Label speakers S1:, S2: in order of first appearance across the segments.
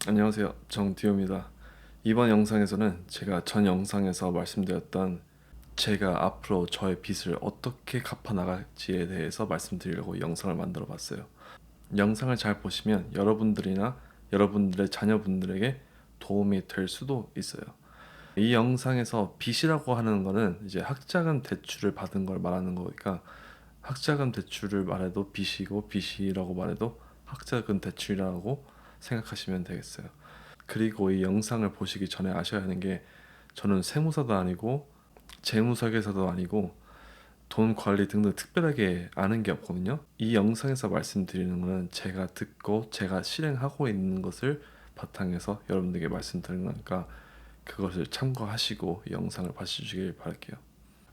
S1: 안녕하세요. 정디오입니다. 이번 영상에서는 제가 전 영상에서 말씀드렸던 제가 앞으로 저의 빚을 어떻게 갚아 나갈지에 대해서 말씀드리려고 영상을 만들어 봤어요. 영상을 잘 보시면 여러분들이나 여러분들의 자녀분들에게 도움이 될 수도 있어요. 이 영상에서 빚이라고 하는 거는 이제 학자금 대출을 받은 걸 말하는 거니까 학자금 대출을 말해도 빚이고 빚이라고 말해도 학자금 대출이라고 생각하시면 되겠어요. 그리고 이 영상을 보시기 전에 아셔야 하는 게 저는 세무사도 아니고 재무설계사도 아니고 돈 관리 등등 특별하게 아는 게 없거든요. 이 영상에서 말씀드리는 거는 제가 듣고 제가 실행하고 있는 것을 바탕에서 여러분들에게 말씀드리는 거니까 그것을 참고하시고 이 영상을 봐주시길 바랄게요.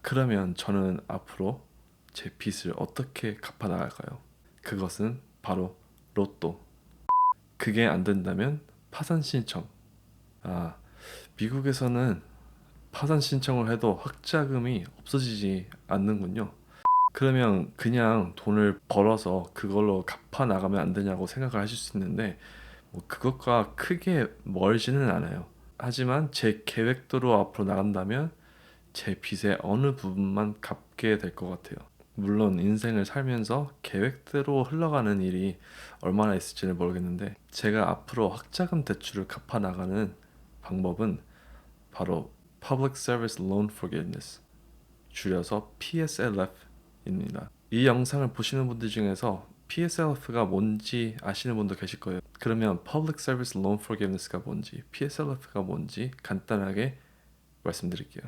S1: 그러면 저는 앞으로 제 빚을 어떻게 갚아 나갈까요? 그것은 바로 로또. 그게 안 된다면 파산 신청. 아, 미국에서는 파산 신청을 해도 학자금이 없어지지 않는군요. 그러면 그냥 돈을 벌어서 그걸로 갚아 나가면 안 되냐고 생각을 하실 수 있는데 뭐 그것과 크게 멀지는 않아요. 하지만 제 계획대로 앞으로 나간다면 제 빚의 어느 부분만 갚게 될 것 같아요. 물론 인생을 살면서 계획대로 흘러가는 일이 얼마나 있을지는 모르겠는데 제가 앞으로 학자금 대출을 갚아 나가는 방법은 바로 Public Service Loan Forgiveness, 줄여서 PSLF입니다. 이 영상을 보시는 분들 중에서 PSLF가 뭔지 아시는 분도 계실 거예요. 그러면 Public Service Loan Forgiveness가 뭔지, PSLF가 뭔지 간단하게 말씀드릴게요.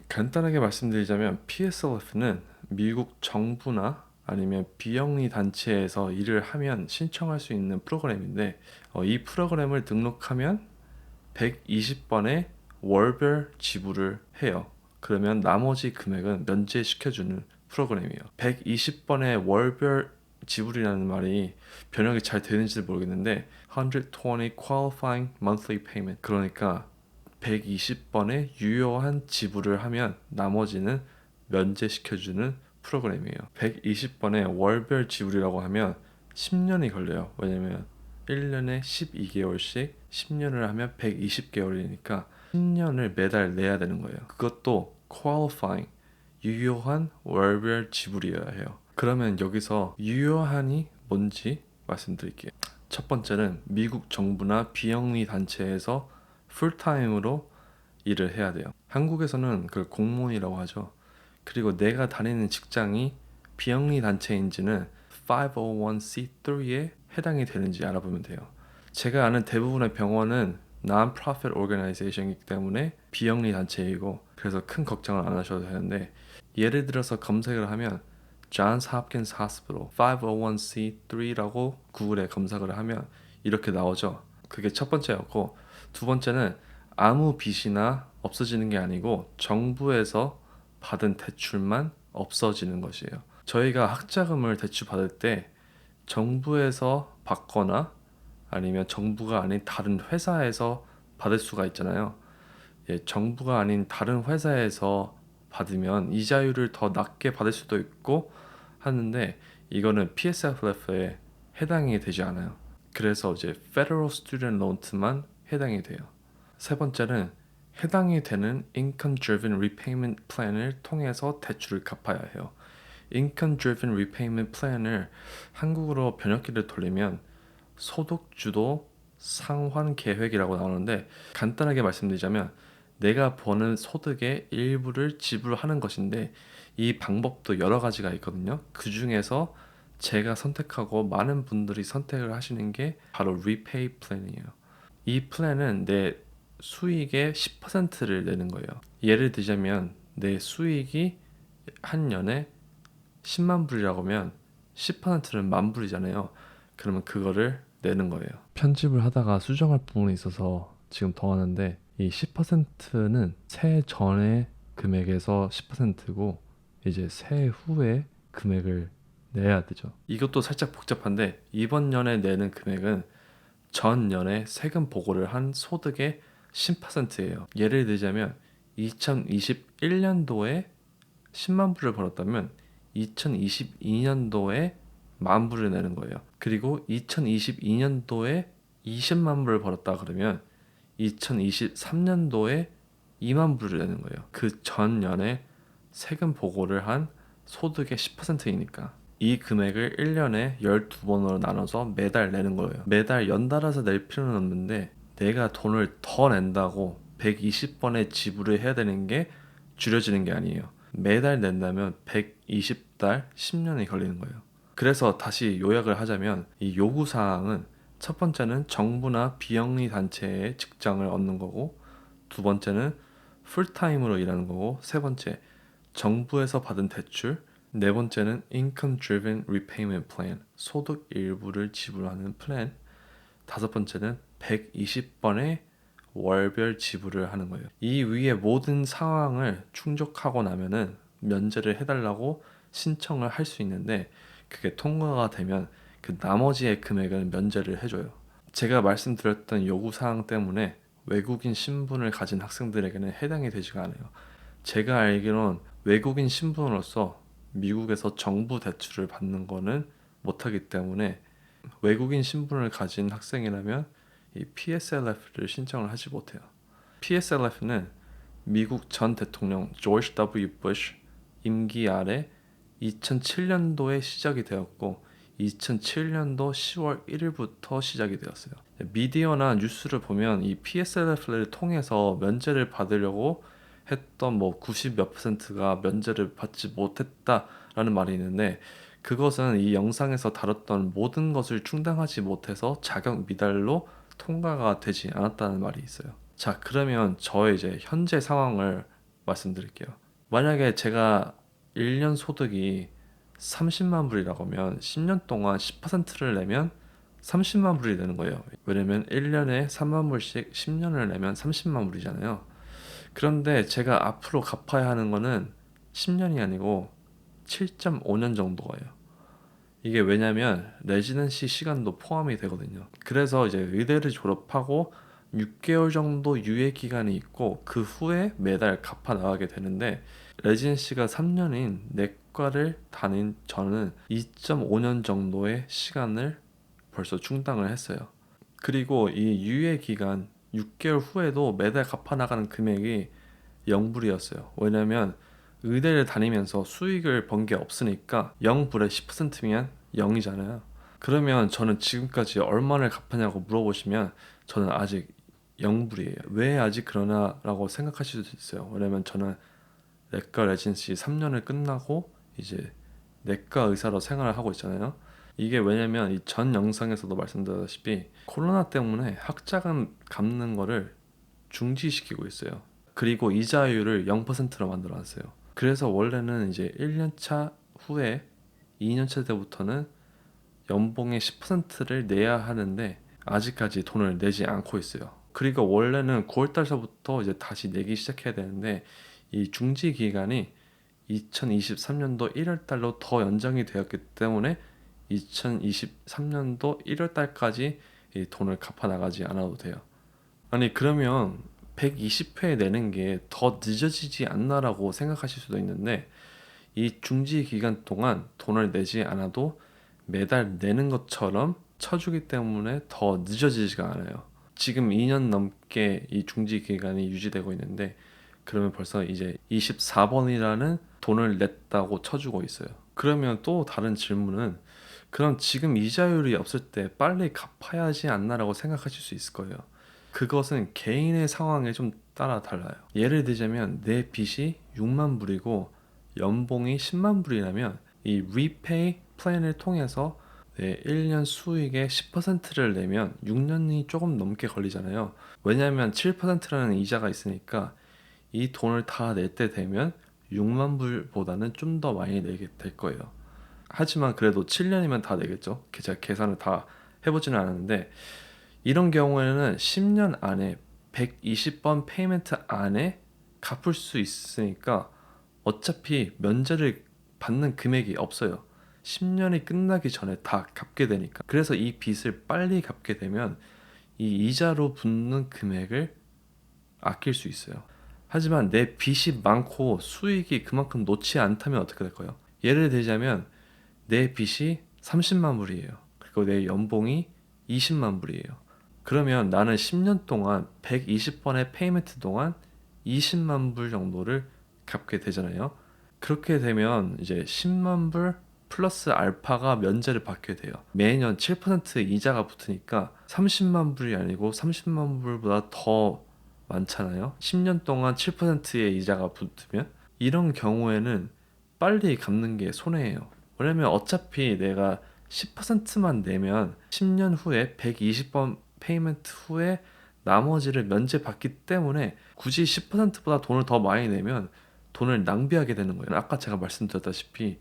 S1: 간단하게 말씀드리자면 PSLF는 미국 정부나 아니면 비영리 단체에서 일을 하면 신청할 수 있는 프로그램인데 이 프로그램을 등록하면 120번의 월별 지불을 해요. 그러면 나머지 금액은 면제시켜주는 프로그램이에요. 120번의 월별 지불이라는 말이 번역이 잘 되는지 모르겠는데 120 qualifying monthly payment, 그러니까 120번의 유효한 지불을 하면 나머지는 면제시켜주는 프로그램이에요. 120번의 월별 지불이라고 하면 10년이 걸려요. 왜냐면 1년에 12개월씩 10년을 하면 120개월이니까 10년을 매달 내야 되는 거예요. 그것도 qualifying, 유효한 월별 지불이어야 해요. 그러면 여기서 유효한이 뭔지 말씀드릴게요. 첫 번째는 미국 정부나 비영리 단체에서 풀타임으로 일을 해야 돼요. 한국에서는 그걸 공무원이라고 하죠. 그리고 내가 다니는 직장이 비영리 단체인지는 501c3에 해당이 되는지 알아보면 돼요. 제가 아는 대부분의 병원은 Non-Profit Organization이기 때문에 비영리 단체이고 그래서 큰 걱정을 안 하셔도 되는데 예를 들어서 검색을 하면 Johns Hopkins Hospital 501c3라고 구글에 검색을 하면 이렇게 나오죠. 그게 첫 번째였고 두 번째는 아무 빚이나 없어지는 게 아니고 정부에서 받은 대출만 없어지는 것이에요. 저희가 학자금을 대출 받을 때 정부에서 받거나 아니면 정부가 아닌 다른 회사에서 받을 수가 있잖아요. 예, 정부가 아닌 다른 회사에서 받으면 이자율을 더 낮게 받을 수도 있고 하는데 이거는 PSLF에 해당이 되지 않아요. 그래서 이제 Federal Student Loan만 해당이 돼요. 세 번째는 해당이 되는 Income Driven Repayment Plan을 통해서 대출을 갚아야 해요. Income Driven Repayment Plan을 한국어로 번역기를 돌리면 소득주도 상환 계획이라고 나오는데 간단하게 말씀드리자면 내가 버는 소득의 일부를 지불하는 것인데 이 방법도 여러 가지가 있거든요. 그 중에서 제가 선택하고 많은 분들이 선택을 하시는 게 바로 Repay Plan이에요. 이 플랜은 내 수익의 10%를 내는 거예요. 예를 들자면 내 수익이 한 년에 10만 불이라고 하면 10%는 만 불이잖아요. 그러면 그거를 내는 거예요. 편집을 하다가 수정할 부분이 있어서 지금 더 하는데 이 10%는 세해 전의 금액에서 10%고 이제 세해 후에 금액을 내야 되죠. 이것도 살짝 복잡한데 이번 년에 내는 금액은 전년에 세금 보고를 한 소득의 10%예요. 예를 들자면 2021년도에 10만 불을 벌었다면 2022년도에 만 불을 내는 거예요. 그리고 2022년도에 20만 불을 벌었다 그러면 2023년도에 2만 불을 내는 거예요. 그 전년에 세금 보고를 한 소득의 10%이니까 이 금액을 1년에 12번으로 나눠서 매달 내는 거예요. 매달 연달아서 낼 필요는 없는데 내가 돈을 더 낸다고 120번의 지불을 해야 되는 게 줄여지는 게 아니에요. 매달 낸다면 120달 10년이 걸리는 거예요. 그래서 다시 요약을 하자면 이 요구사항은 첫 번째는 정부나 비영리 단체의 직장을 얻는 거고, 두 번째는 풀타임으로 일하는 거고, 세 번째 정부에서 받은 대출, 네 번째는 Income Driven Repayment Plan, 소득 일부를 지불하는 플랜, 다섯 번째는 120번의 월별 지불을 하는 거예요. 이 위의 모든 상황을 충족하고 나면은 면제를 해달라고 신청을 할 수 있는데, 그게 통과가 되면 그 나머지의 금액은 면제를 해줘요. 제가 말씀드렸던 요구사항 때문에 외국인 신분을 가진 학생들에게는 해당이 되지가 않아요. 제가 알기론 외국인 신분으로서 미국에서 정부 대출을 받는 거는 못하기 때문에 외국인 신분을 가진 학생이라면 이 PSLF를 신청을 하지 못해요. PSLF는 미국 전 대통령 조지 W. 부시 임기 아래 2007년도에 시작이 되었고 2007년도 10월 1일부터 시작이 되었어요. 미디어나 뉴스를 보면 이 PSLF를 통해서 면제를 받으려고 했던 90 몇 %가 면제를 받지 못했다라는 말이 있는데, 그것은 이 영상에서 다뤘던 모든 것을 충당하지 못해서 자격 미달로 통과가 되지 않았다는 말이 있어요. 자, 그러면 저의 이제 현재 상황을 말씀드릴게요. 만약에 제가 1년 소득이 30만 불이라고 하면 10년 동안 10%를 내면 30만 불이 되는 거예요. 왜냐면 1년에 3만 불씩 10년을 내면 30만 불이잖아요. 그런데 제가 앞으로 갚아야 하는 거는 10년이 아니고 7.5년 정도예요. 이게 왜냐면 레지던시 시간도 포함이 되거든요. 그래서 이제 의대를 졸업하고 6개월 정도 유예 기간이 있고 그 후에 매달 갚아 나가게 되는데, 레지던시가 3년인 내과를 다닌 저는 2.5년 정도의 시간을 벌써 충당을 했어요. 그리고 이 유예 기간 6개월 후에도 매달 갚아 나가는 금액이 0불이었어요. 왜냐면 의대를 다니면서 수익을 번 게 없으니까 0불에 10%면 0이잖아요. 그러면 저는 지금까지 얼마를 갚았냐고 물어보시면 저는 아직 0불이에요. 왜 아직 그러나라고 생각하실 수 있어요. 왜냐면 저는 내과 레지던시 3년을 끝나고 이제 내과 의사로 생활을 하고 있잖아요. 이게 왜냐면 이 전 영상에서도 말씀드렸다시피 코로나 때문에 학자금 갚는 거를 중지시키고 있어요. 그리고 이자율을 0%로 만들어놨어요. 그래서 원래는 이제 1년차 후에 2년차 때부터는 연봉의 10%를 내야 하는데 아직까지 돈을 내지 않고 있어요. 그리고 원래는 9월달서부터 이제 다시 내기 시작해야 되는데 이 중지 기간이 2023년도 1월달로 더 연장이 되었기 때문에 2023년도 1월달까지 이 돈을 갚아 나가지 않아도 돼요. 아니 그러면 120회 내는 게 더 늦어지지 않나라고 생각하실 수도 있는데, 이 중지 기간 동안 돈을 내지 않아도 매달 내는 것처럼 쳐주기 때문에 더 늦어지지가 않아요. 지금 2년 넘게 이 중지 기간이 유지되고 있는데, 그러면 벌써 이제 24번이라는 돈을 냈다고 쳐주고 있어요. 그러면 또 다른 질문은, 그럼 지금 이자율이 없을 때 빨리 갚아야 하지 않나라고 생각하실 수 있을 거예요. 그것은 개인의 상황에 좀 따라 달라요. 예를 들자면 내 빚이 6만 불이고 연봉이 10만 불이라면 이 repay 플랜을 통해서 내 1년 수익의 10%를 내면 6년이 조금 넘게 걸리잖아요. 왜냐하면 7%라는 이자가 있으니까 이 돈을 다 낼 때 되면 6만 불보다는 좀 더 많이 내게 될 거예요. 하지만 그래도 7년이면 다 내겠죠. 제가 계산을 다 해보지는 않았는데, 이런 경우에는 10년 안에 120번 페이먼트 안에 갚을 수 있으니까 어차피 면제를 받는 금액이 없어요. 10년이 끝나기 전에 다 갚게 되니까. 그래서 이 빚을 빨리 갚게 되면 이 이자로 붙는 금액을 아낄 수 있어요. 하지만 내 빚이 많고 수익이 그만큼 놓지 않다면 어떻게 될까요? 예를 들자면 내 빚이 30만 불이에요. 그리고 내 연봉이 20만 불이에요. 그러면 나는 10년 동안 120번의 페이먼트 동안 20만 불 정도를 갚게 되잖아요. 그렇게 되면 이제 10만 불 플러스 알파가 면제를 받게 돼요. 매년 7% 이자가 붙으니까 30만 불이 아니고 30만 불보다 더 많잖아요. 10년 동안 7%의 이자가 붙으면 이런 경우에는 빨리 갚는 게 손해예요. 왜냐면 어차피 내가 10%만 내면 10년 후에 120번 페이먼트 후에 나머지를 면제받기 때문에 굳이 10%보다 돈을 더 많이 내면 돈을 낭비하게 되는 거예요. 아까 제가 말씀드렸다시피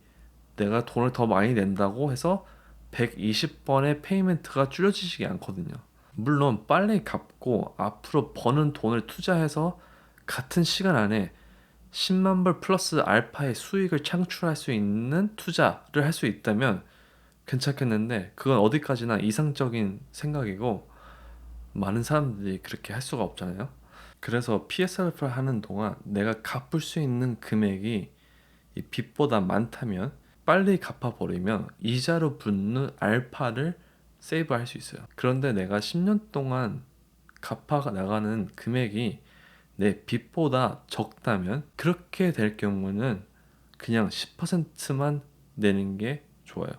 S1: 내가 돈을 더 많이 낸다고 해서 120번의 페이먼트가 줄여지지 않거든요. 물론 빨리 갚고 앞으로 버는 돈을 투자해서 같은 시간 안에 10만 불 플러스 알파의 수익을 창출할 수 있는 투자를 할 수 있다면 괜찮겠는데 그건 어디까지나 이상적인 생각이고 많은 사람들이 그렇게 할 수가 없잖아요. 그래서 PSLF를 하는 동안 내가 갚을 수 있는 금액이 이 빚보다 많다면 빨리 갚아버리면 이자로 붙는 알파를 세이브할 수 있어요. 그런데 내가 10년 동안 갚아 나가는 금액이 내 빚보다 적다면 그렇게 될 경우는 그냥 10%만 내는 게 좋아요.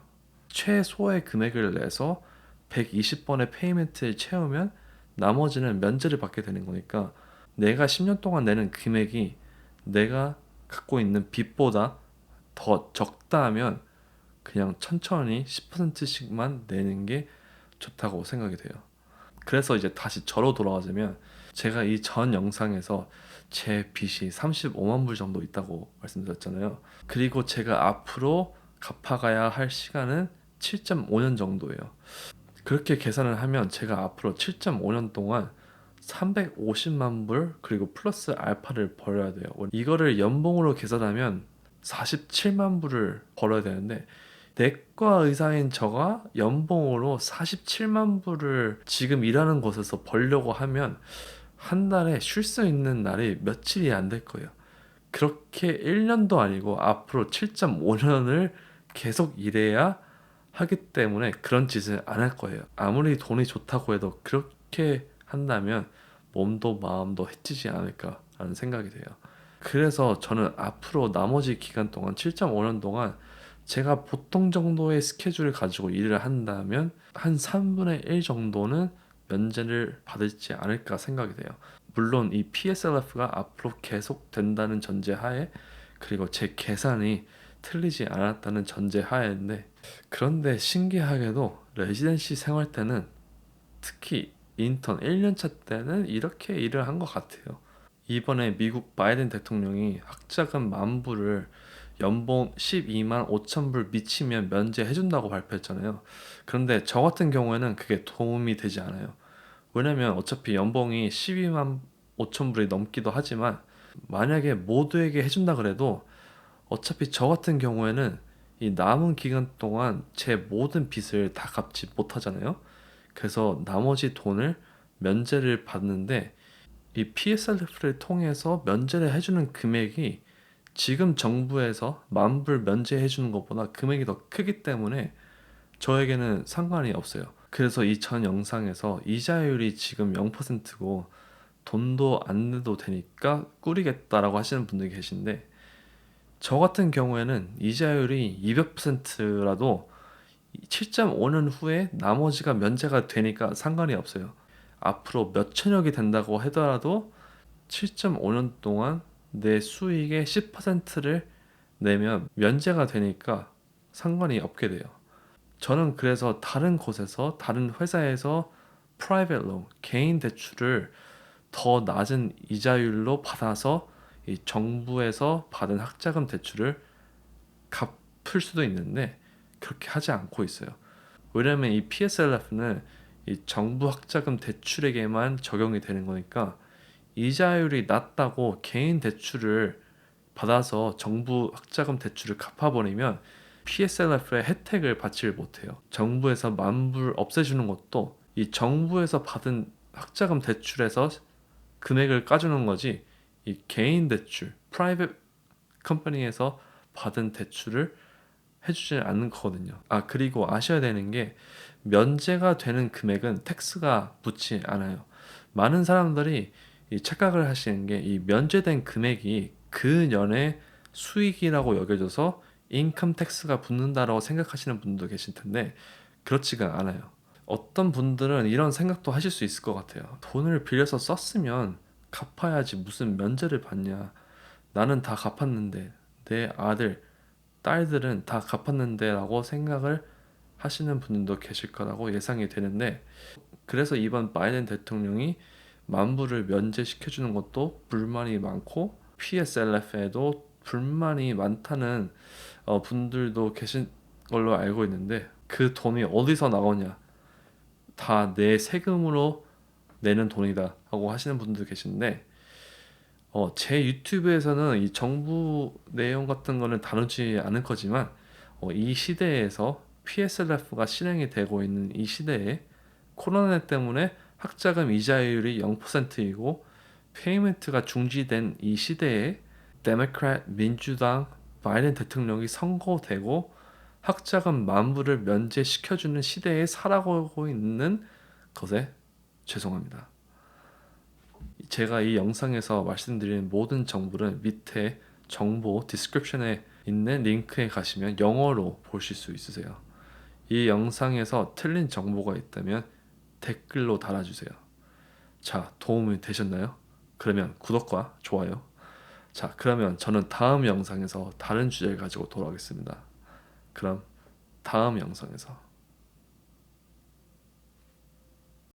S1: 최소의 금액을 내서 120번의 페이먼트를 채우면 나머지는 면제를 받게 되는 거니까 내가 10년 동안 내는 금액이 내가 갖고 있는 빚보다 더 적다 하면 그냥 천천히 10%씩만 내는 게 좋다고 생각이 돼요. 그래서 이제 다시 저로 돌아가자면 제가 이 전 영상에서 제 빚이 35만 불 정도 있다고 말씀드렸잖아요. 그리고 제가 앞으로 갚아가야 할 시간은 7.5년 정도예요. 그렇게 계산을 하면 제가 앞으로 7.5년 동안 350만 불 그리고 플러스 알파를 벌어야 돼요. 이거를 연봉으로 계산하면 47만 불을 벌어야 되는데 내과 의사인 저가 연봉으로 47만 불을 지금 일하는 곳에서 벌려고 하면 한 달에 쉴 수 있는 날이 며칠이 안 될 거예요. 그렇게 1년도 아니고 앞으로 7.5년을 계속 일해야 하기 때문에 그런 짓을 안 할 거예요. 아무리 돈이 좋다고 해도 그렇게 한다면 몸도 마음도 해치지 않을까라는 생각이 돼요. 그래서 저는 앞으로 나머지 기간 동안 7.5년 동안 제가 보통 정도의 스케줄을 가지고 일을 한다면 한 3분의 1 정도는 면제를 받을지 않을까 생각이 돼요. 물론 이 PSLF가 앞으로 계속 된다는 전제하에 그리고 제 계산이 틀리지 않았다는 전제하에인데 그런데 신기하게도 레지던시 생활 때는 특히 인턴 1년차 때는 이렇게 일을 한 것 같아요. 이번에 미국 바이든 대통령이 학자금 10,000불을 연봉 12만 5천 불 미치면 면제해준다고 발표했잖아요. 그런데 저 같은 경우에는 그게 도움이 되지 않아요. 왜냐면 어차피 연봉이 12만 5천 불이 넘기도 하지만 만약에 모두에게 해준다 그래도 어차피 저 같은 경우에는 이 남은 기간 동안 제 모든 빚을 다 갚지 못하잖아요. 그래서 나머지 돈을 면제를 받는데 이 PSLF를 통해서 면제를 해주는 금액이 지금 정부에서 만불 면제해 주는 것보다 금액이 더 크기 때문에 저에게는 상관이 없어요. 그래서 이 전 영상에서 이자율이 지금 0%고 돈도 안 내도 되니까 꾸리겠다라고 하시는 분들이 계신데 저 같은 경우에는 이자율이 200%라도 7.5년 후에 나머지가 면제가 되니까 상관이 없어요. 앞으로 몇 천억이 된다고 하더라도 7.5년 동안 내 수익의 10%를 내면 면제가 되니까 상관이 없게 돼요. 저는 그래서 다른 곳에서 다른 회사에서 프라이빗 론, 개인 대출을 더 낮은 이자율로 받아서 이 정부에서 받은 학자금 대출을 갚을 수도 있는데 그렇게 하지 않고 있어요. 왜냐면 이 PSLF는 이 정부 학자금 대출에게만 적용이 되는 거니까 이자율이 낮다고 개인 대출을 받아서 정부 학자금 대출을 갚아버리면 PSLF의 혜택을 받지 못해요. 정부에서 만불 없애주는 것도 이 정부에서 받은 학자금 대출에서 금액을 까주는 거지 이 개인 대출, 프라이빗 컴퍼니에서 받은 대출을 해주지 않는 거거든요. 아 그리고 아셔야 되는 게 면제가 되는 금액은 텍스가 붙지 않아요. 많은 사람들이 이 착각을 하시는 게 이 면제된 금액이 그 년의 수익이라고 여겨져서 인컴 텍스가 붙는다라고 생각하시는 분도 계실 텐데 그렇지가 않아요. 어떤 분들은 이런 생각도 하실 수 있을 것 같아요. 돈을 빌려서 썼으면 갚아야지 무슨 면제를 받냐. 나는 다 갚았는데 내 아들, 딸들은 다 갚았는데 라고 생각을 하시는 분들도 계실 거라고 예상이 되는데 그래서 이번 바이든 대통령이 만부를 면제시켜주는 것도 불만이 많고 PSLF에도 불만이 많다는 분들도 계신 걸로 알고 있는데 그 돈이 어디서 나오냐 다 내 세금으로 내는 돈이다 하고 하시는 분들도 계신데 제 유튜브에서는 이 정부 내용 같은 거는 다루지 않을 거지만 이 시대에서 PSLF가 실행이 되고 있는 이 시대에 코로나 때문에 학자금 이자율이 0%이고 페이먼트가 중지된 이 시대에 데모크래트 민주당 바이든 대통령이 선거되고 학자금 만부를 면제시켜주는 시대에 살아가고 있는 것에 죄송합니다. 제가 이 영상에서 말씀드린 모든 정보는 밑에 정보 디스크립션에 있는 링크에 가시면 영어로 보실 수 있으세요. 이 영상에서 틀린 정보가 있다면 댓글로 달아주세요. 자, 도움이 되셨나요? 그러면 구독과 좋아요. 자, 그러면 저는 다음 영상에서 다른 주제를 가지고 돌아오겠습니다. 그럼 다음 영상에서